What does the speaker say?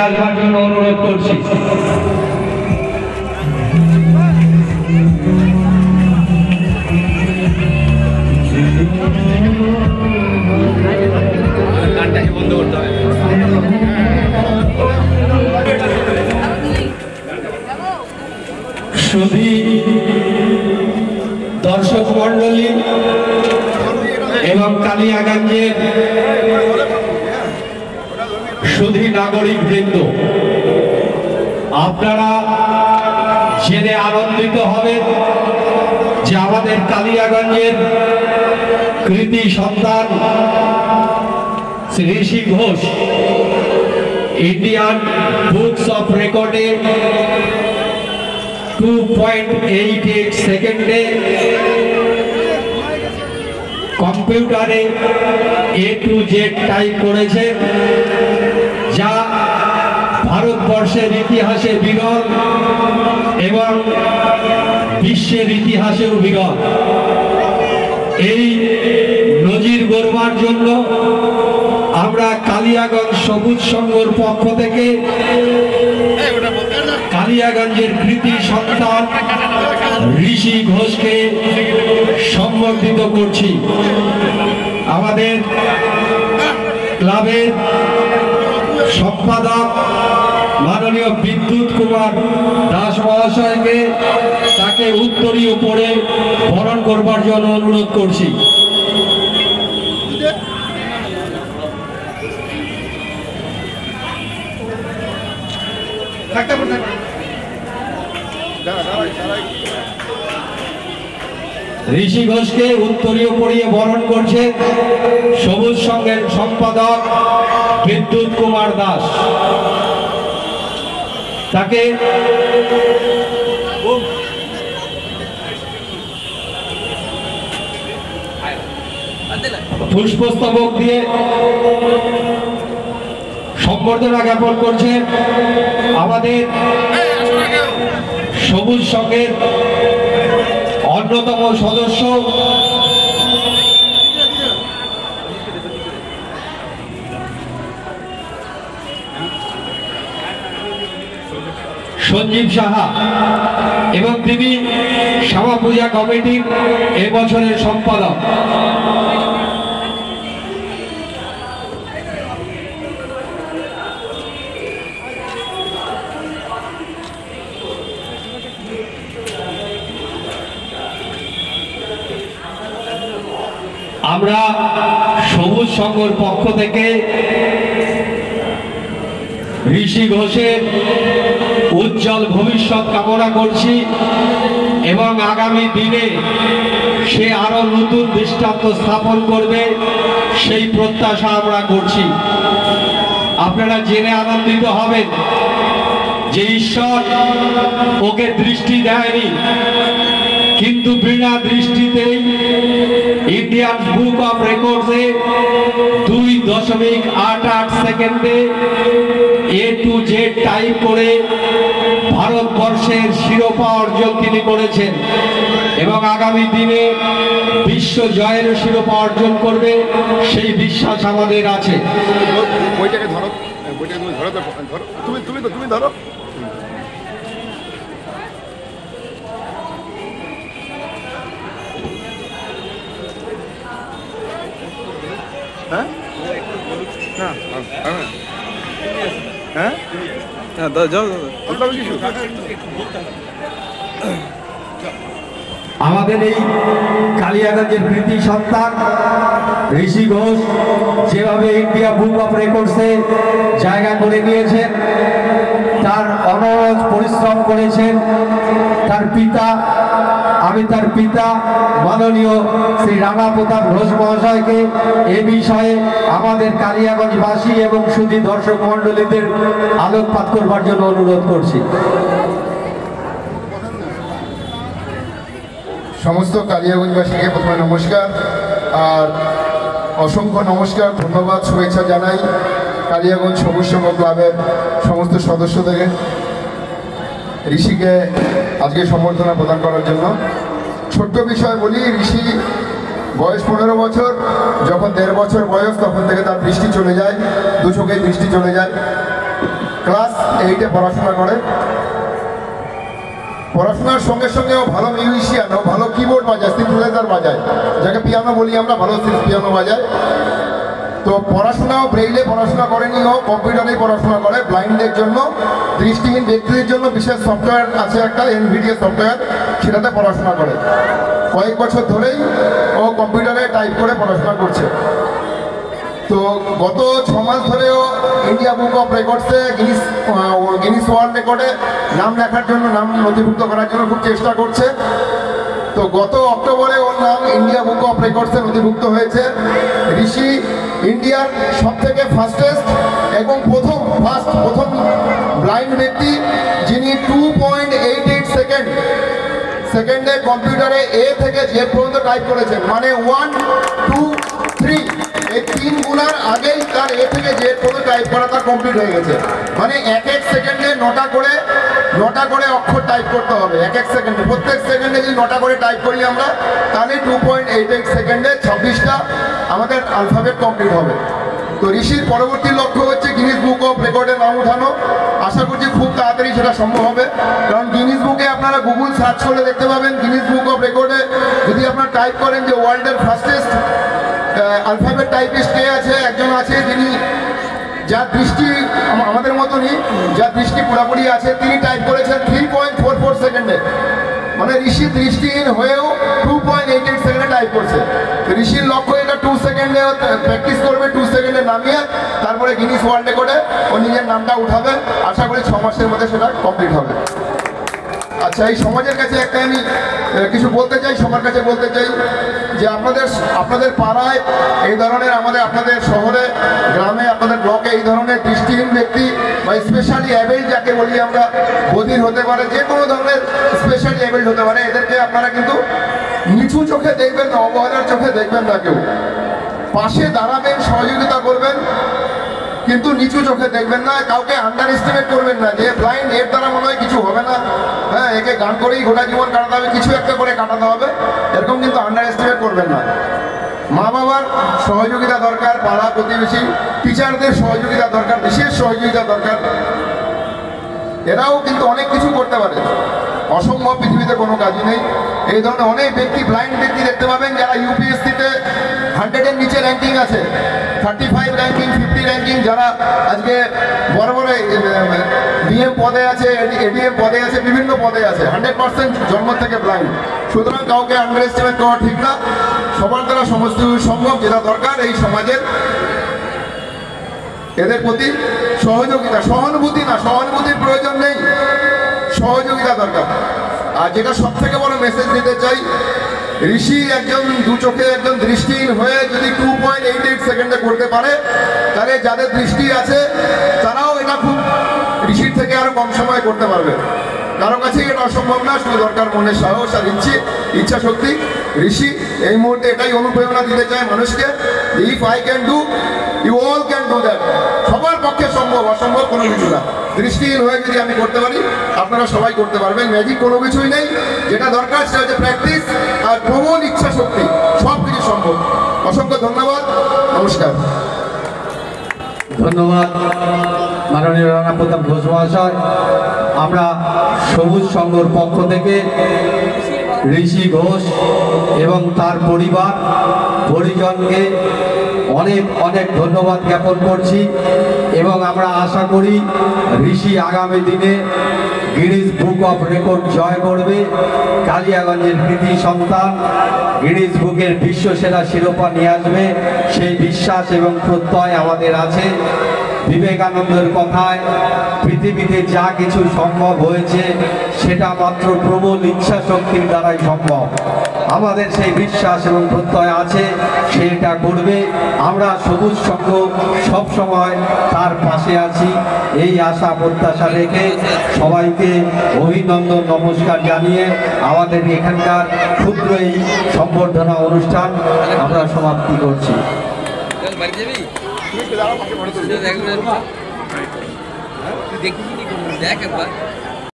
আসবার জন্য অনুরোধ করছি। সুধী দর্শক মন্ডলী এবং কালিয়াগঞ্জের সুধী নাগরিক বৃন্দ, আপনারা জেনে আনন্দিত হবেন যে আমাদের কালিয়াগঞ্জের কৃতি সন্তান ঋষি ঘোষ ইন্ডিয়ান বুকস অফ রেকর্ডে 2.88 সেকেন্ডে কম্পিউটারে A to Z টাইপ করেছে, যা ভারতবর্ষের ইতিহাসে বিরল এবং বিশ্বের ইতিহাসেও বিরল। এই নজির গড়বার জন্য আমরা কালিয়াগঞ্জ সবুজ সংঘর পক্ষ থেকে কালিয়াগঞ্জের কৃতি সন্তান ঋষি ঘোষকে সম্বর্ধিত করছি। আমাদের ক্লাবের সম্পাদক মাননীয় বিদ্যুৎ কুমার দাস মহাশয়কে তাকে উত্তরীয় পড়ে বরণ করবার জন্য অনুরোধ করছি। ঋষি ঘোষকে উত্তরীয় পরিয়ে বরণ করছে সবুজ সংঘের সম্পাদক বিদ্যুৎ কুমার দাস। তাকে পুষ্পস্তবক দিয়ে সম্বর্ধনা জ্ঞাপন করছেন আমাদের সবুজ সংঘের অন্যতম সদস্য সঞ্জীব সাহা এবং তিনি শ্যামা পূজা কমিটির এবছরের সম্পাদক। আমরা সবুজ সংঘর পক্ষ থেকে ঋষি ঘোষের উজ্জ্বল ভবিষ্যৎ কামনা করছি এবং আগামী দিনে সে আরো নতুন দৃষ্টান্ত স্থাপন করবে সেই প্রত্যাশা আমরা করছি। আপনারা জেনে আনন্দিত হবেন যে ঈশ্বর ওকে দৃষ্টি দেয়নি, কিন্তু বিনা দৃষ্টিতেই ইন্ডিয়ান বুক অফ রেকর্ডসে 2.88 সেকেন্ডে A to Z টাইপ করে ভারতবর্ষের শিরোপা অর্জন তিনি করেছেন এবং আগামী দিনে বিশ্ব জয়ের শিরোপা অর্জন করবে সেই বিশ্বাস আমাদের আছে। বইটাকে ধরো, বইটাকে ধরো, তুমি ধরো। হ্যাঁ না হ্যাঁ আমাদের এই কালিয়াগঞ্জের কৃতি সন্তান ঋষি ঘোষ যেভাবে ইন্ডিয়া বুক অফ রেকর্ডসে জায়গা করে নিয়েছেন, তার অনবরত পরিশ্রম করেছেন তার পিতা। আমি তার পিতা মাননীয় শ্রী রানা প্রতাপ ঘোষ মহাশয়কে এ বিষয়ে আমাদের কালিয়াগঞ্জবাসী এবং সুধী দর্শক মণ্ডলীদের আলোকপাত করবার জন্য অনুরোধ করছি। সমস্ত কালিয়াগঞ্জবাসীকে প্রথমে নমস্কার আর অসংখ্য নমস্কার, ধন্যবাদ, শুভেচ্ছা জানাই কালিয়াগঞ্জ সবুজ সংঘ ক্লাবের সমস্ত সদস্যদের ঋষিকে আজকে সম্বর্ধনা প্রদান করার জন্য। ছোট্ট বিষয় বলি, ঋষি বয়স 15 বছর, যখন 1.5 বছর বয়স তখন থেকে তার দৃষ্টি চলে যায়, 2 চোখে দৃষ্টি চলে যায়। ক্লাস 8-এ পড়াশোনা করে। পড়াশোনার সঙ্গে সঙ্গে ও ভালো মিউজিশিয়ান, ও ভালো কিবোর্ড বাজায়, সিনথেসাইজার বাজায়, যাকে পিয়ানো বলি আমরা, ভালো পিয়ানো বাজায়। তো পড়াশোনাও ব্রেইলে পড়াশোনা করেনি, ও কম্পিউটারেই পড়াশোনা করে। ব্লাইন্ডদের জন্য, দৃষ্টিহীন ব্যক্তিদের জন্য বিশেষ সফটওয়্যার আছে একটা, এনভিডিএ সফটওয়্যার, সেটাতে পড়াশোনা করে। কয়েক বছর ধরেই ও কম্পিউটারে টাইপ করে পড়াশোনা করছে। তো গত 6 মাস ধরেও ইন্ডিয়া বুক অফ রেকর্ডসে গিনিস ওয়ার্ল্ড রেকর্ডে নাম লেখার জন্য, নাম নথিভুক্ত করার জন্য খুব চেষ্টা করছে। তো গত অক্টোবরে ওর নাম ইন্ডিয়া বুক অফ রেকর্ডসে নথিভুক্ত হয়েছে। ঋষি ইন্ডিয়ার সবথেকে ফাস্টেস্ট এবং প্রথম ব্লাইন্ড ব্যক্তি যিনি 2.88 সেকেন্ডে কম্পিউটারে এ থেকে জেড পর্যন্ত টাইপ করেছেন। মানে 1, 2, 3 এই 3 গুণার আগেই তার এ থেকে জেড পর্যন্ত টাইপ করা তার কমপ্লিট হয়ে গেছে। মানে এক সেকেন্ডে 9টা করে অক্ষর টাইপ করতে হবে। এক সেকেন্ডে, প্রত্যেক সেকেন্ডে যদি 9টা করে টাইপ করি আমরা, তাহলে 2.88 সেকেন্ডে 26টা আমাদের অ্যালফাবেট কমপ্লিট হবে। তো ঋষির পরবর্তী লক্ষ্য হচ্ছে গিনিস বুক অফ রেকর্ডের নাম উঠানো। আশা করছি খুব তাড়াতাড়ি সেটা সম্ভব হবে, কারণ গিনিস বুকে আপনারা গুগল সার্চ করলে দেখতে পাবেন, গিনিস বুক অফ রেকর্ডে যদি আপনারা টাইপ করেন যে ওয়ার্ল্ডের ফাস্টেস্ট অ্যালফাবেট টাইপিস্ট কে আছে, একজন আছে যিনি, যার দৃষ্টি আমাদের মতনই, যার দৃষ্টি পুরোপুরি আছে, তিনি টাইপ করেছেন 3.44 সেকেন্ডে। মানে ঋষি দৃষ্টিহীন হয়েও 2.88 সেকেন্ডে টাইপ করছে। ঋষির লক্ষ্য এটা 2 সেকেন্ডে প্র্যাকটিস করবে, 2 সেকেন্ডে নামিয়ে তারপরে গিনিস ওয়ার্ল্ড রেকর্ডে ও নিজের নামটা উঠাবে। আশা করি 6 মাসের মধ্যে সেটা কমপ্লিট হবে। আচ্ছা, এই সমাজের কাছে একটা আমি কিছু বলতে চাই, সবার কাছে বলতে চাই যে আপনাদের পাড়ায় এই ধরনের, আপনাদের শহরে, গ্রামে, আপনাদের ব্লকে এই ধরনের দৃষ্টিহীন ব্যক্তি বা স্পেশালি অ্যাবেল্ড যাকে বলি আমরা, বধির হতে পারে, যে কোনো ধরনের স্পেশালি অ্যাবেল্ড হতে পারে, এদেরকে আপনারা কিন্তু নিচু চোখে দেখবেন না, অবহেলার চোখে দেখবেন না। কেউ পাশে দাঁড়াবেন, সহযোগিতা করবেন, কিন্তু নিচু চোখে দেখবেন না। কাউকে আন্ডার এস্টিমেট করবেন না যে ব্লাইন্ড, এর দ্বারা মনে হয় কিছু হবে না, হ্যাঁ একে গান করেই গোটা জীবন কাটাতে হবে, কিছু একটা করে কাটাতে হবে, এরকম কিন্তু আন্ডার এস্টিমেট করবেন না। মা বাবার সহযোগিতা দরকার, পাড়া প্রতিবেশী, টিচারদের সহযোগিতা দরকার, বিশেষ সহযোগিতা দরকার। এরাও কিন্তু অনেক কিছু করতে পারে, অসম্ভব পৃথিবীতে কোনো কাজই নেই। এই ধরনের অনেক ব্যক্তি, ব্লাইন্ড ব্যক্তি দেখতে পাবেন যারা ইউপিএসসিতে 100-এর নিচে র্যাঙ্কিং আছে, 35 র্যাঙ্কিং, 50 র্যাঙ্কিং, যারা আজকে বড় বড় ডিএম পদে আছে, এডিএম পদে আছে, বিভিন্ন পদে আছে, 100% জন্ম থেকে ব্লাইন্ড। সুতরাং কাউকে আন্ডার এস্টিমেট করা ঠিক না। সবার দ্বারা সমস্ত সম্ভব। যেটা দরকার এই সমাজের এদের প্রতি সহযোগিতা, সহানুভূতি না, সহানুভূতির প্রয়োজন নেই, সহযোগিতা দরকার। আর যেটা সব থেকে বড় মেসেজ দিতে চাই, ঋষি একজন দু চোখে একজন দৃষ্টিহীন হয়ে যদি 2.88 সেকেন্ডে করতে পারে, তাহলে যাদের দৃষ্টি আছে তারাও এটা খুব ঋষির থেকে আরো কম সময়ে করতে পারবে। কারো কাছেই এটা অসম্ভব না, শুধু দরকার মনের সাহস আর ইচ্ছা শক্তি। ঋষি এই মুহূর্তে এটাই অনুপ্রেরণা দিতে চায় মানুষকে, if I can do, you all can do that. সবার পক্ষে সম্ভব, অসম্ভব কোনো কিছু না। দৃষ্টিহীন হয়ে যদি আমি করতে পারি, আপনারা সবাই করতে পারবেন। ম্যাজিক কোনো কিছুই নেই, যেটা দরকার সেটা হচ্ছে প্র্যাকটিস আর প্রবল ইচ্ছা শক্তি, সব কিছু সম্ভব। অসংখ্য ধন্যবাদ, নমস্কার। ধন্যবাদ মাননীয় রানা প্রতাপ ঘোষ মহাশয়। আমরা সবুজ সংঘর পক্ষ থেকে ঋষি ঘোষ এবং তার পরিবার পরিজনকে অনেক অনেক ধন্যবাদ জ্ঞাপন করছি এবং আমরা আশা করি ঋষি আগামী দিনে গিনিস বুক অফ রেকর্ড জয় করবে। কালিয়াগঞ্জের কৃতি সন্তান গিনিস বুকের বিশ্বসেরা শিরোপা নিয়ে আসবে, সেই বিশ্বাস এবং প্রত্যয় আমাদের আছে। বিবেকানন্দের কথায় পৃথিবীতে যা কিছু সম্ভব হয়েছে সেটা মাত্র প্রবল ইচ্ছা শক্তির দ্বারাই সম্ভব। আমাদের সেই বিশ্বাস এবং প্রত্যয় আছে, সেটা করবে। আমরা সবুজ সংঘ সবসময় তার পাশে আছি, এই আশা প্রত্যাশা রেখে সবাইকে অভিনন্দন নমস্কার জানিয়ে আমাদের এখানকার ক্ষুদ্র এই সম্বর্ধনা অনুষ্ঠান আমরা সমাপ্তি করছি। দেখ